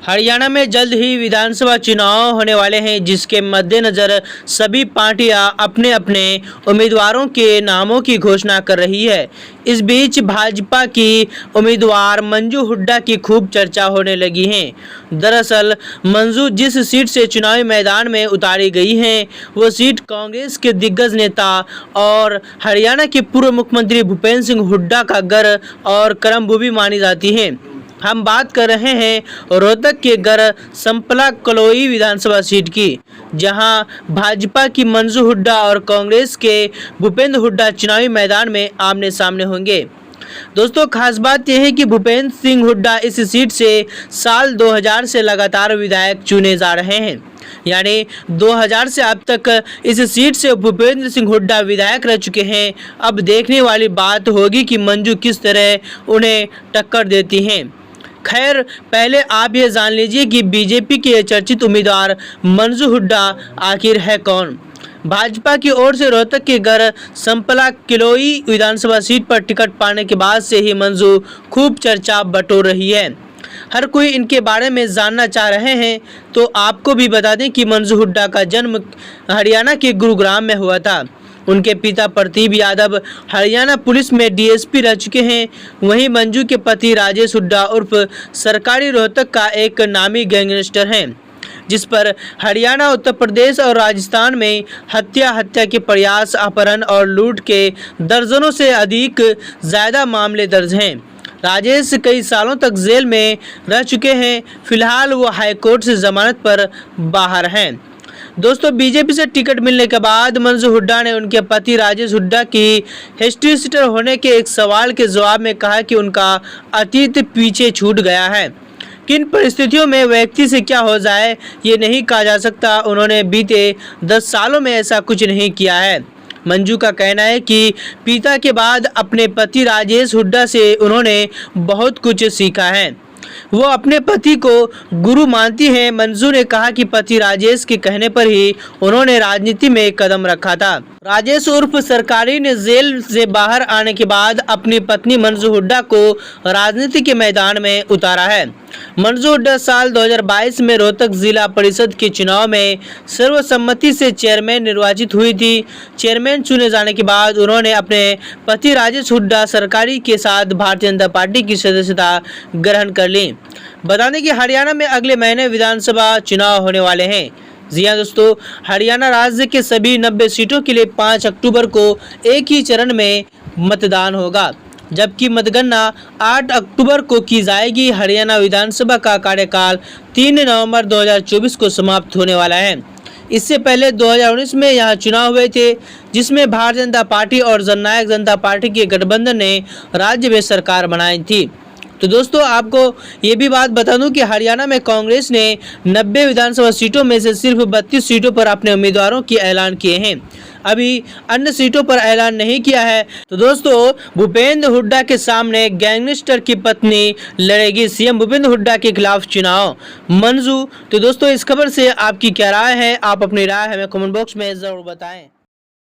हरियाणा में जल्द ही विधानसभा चुनाव होने वाले हैं, जिसके मद्देनज़र सभी पार्टियां अपने अपने उम्मीदवारों के नामों की घोषणा कर रही है। इस बीच भाजपा की उम्मीदवार मंजू हुड्डा की खूब चर्चा होने लगी है। दरअसल मंजू जिस सीट से चुनावी मैदान में उतारी गई हैं, वो सीट कांग्रेस के दिग्गज नेता और हरियाणा के पूर्व मुख्यमंत्री भूपेंद्र सिंह हुड्डा का घर और कर्मभूमि मानी जाती है। हम बात कर रहे हैं रोहतक के घर संपला कलोई विधानसभा सीट की, जहां भाजपा की मंजू हुड्डा और कांग्रेस के भूपेंद्र हुड्डा चुनावी मैदान में आमने सामने होंगे। दोस्तों, खास बात यह है कि भूपेंद्र सिंह हुड्डा इस सीट से साल 2000 से लगातार विधायक चुने जा रहे हैं। यानी 2000 से अब तक इस सीट से भूपेंद्र सिंह हुड्डा विधायक रह चुके हैं। अब देखने वाली बात होगी कि मंजू किस तरह उन्हें टक्कर देती हैं। खैर, पहले आप ये जान लीजिए कि बीजेपी के चर्चित उम्मीदवार मंजू हुड्डा आखिर है कौन। भाजपा की ओर से रोहतक के घर संपला किलोई विधानसभा सीट पर टिकट पाने के बाद से ही मंजू खूब चर्चा बटोर रही है। हर कोई इनके बारे में जानना चाह रहे हैं। तो आपको भी बता दें कि मंजू हुड्डा का जन्म हरियाणा के गुरुग्राम में हुआ था। उनके पिता प्रदीप यादव हरियाणा पुलिस में डीएसपी रह चुके हैं। वहीं मंजू के पति राजेश हुड्डा उर्फ सरकारी रोहतक का एक नामी गैंगस्टर हैं, जिस पर हरियाणा, उत्तर प्रदेश और राजस्थान में हत्या के प्रयास, अपहरण और लूट के दर्जनों से अधिक ज़्यादा मामले दर्ज हैं। राजेश कई सालों तक जेल में रह चुके हैं। फिलहाल वो हाईकोर्ट से जमानत पर बाहर हैं। दोस्तों, बीजेपी से टिकट मिलने के बाद मंजू हुड्डा ने उनके पति राजेश हुड्डा की हिस्ट्री सीटर होने के एक सवाल के जवाब में कहा कि उनका अतीत पीछे छूट गया है। किन परिस्थितियों में व्यक्ति से क्या हो जाए ये नहीं कहा जा सकता। उन्होंने बीते 10 सालों में ऐसा कुछ नहीं किया है। मंजू का कहना है कि पिता के बाद अपने पति राजेश हुड्डा से उन्होंने बहुत कुछ सीखा है। वो अपने पति को गुरु मानती हैं। मंजू ने कहा कि पति राजेश के कहने पर ही उन्होंने राजनीति में कदम रखा था। राजेश उर्फ सरकारी ने जेल से बाहर आने के बाद अपनी पत्नी मंजू हुड्डा को राजनीति के मैदान में उतारा है। मंजू हुड्डा साल 2022 में रोहतक जिला परिषद के चुनाव में सर्वसम्मति से चेयरमैन निर्वाचित हुई थी। चेयरमैन चुने जाने के बाद उन्होंने अपने पति राजेश हुड्डा सरकारी के साथ भारतीय जनता पार्टी की सदस्यता ग्रहण कर ली। बता दें कि हरियाणा में अगले महीने विधानसभा चुनाव होने वाले हैं। जी हाँ दोस्तों, हरियाणा राज्य के सभी 90 सीटों के लिए 5 अक्टूबर को एक ही चरण में मतदान होगा, जबकि मतगणना 8 अक्टूबर को की जाएगी। हरियाणा विधानसभा का कार्यकाल 3 नवंबर 2024 को समाप्त होने वाला है। इससे पहले 2019 में यहाँ चुनाव हुए थे, जिसमें भारतीय जनता पार्टी और जननायक जनता पार्टी के गठबंधन ने राज्य में सरकार बनाई थी। तो दोस्तों, आपको ये भी बात बता दूं कि हरियाणा में कांग्रेस ने 90 विधानसभा सीटों में से सिर्फ 32 सीटों पर अपने उम्मीदवारों के ऐलान किए हैं। अभी अन्य सीटों पर ऐलान नहीं किया है। तो दोस्तों, भूपेंद्र हुड्डा के सामने गैंगस्टर की पत्नी लड़ेगी सीएम भूपेंद्र हुड्डा के खिलाफ चुनाव, मंजू। तो दोस्तों, इस खबर से आपकी क्या राय है? आप अपनी राय हमें कमेंट बॉक्स में जरूर बताएं।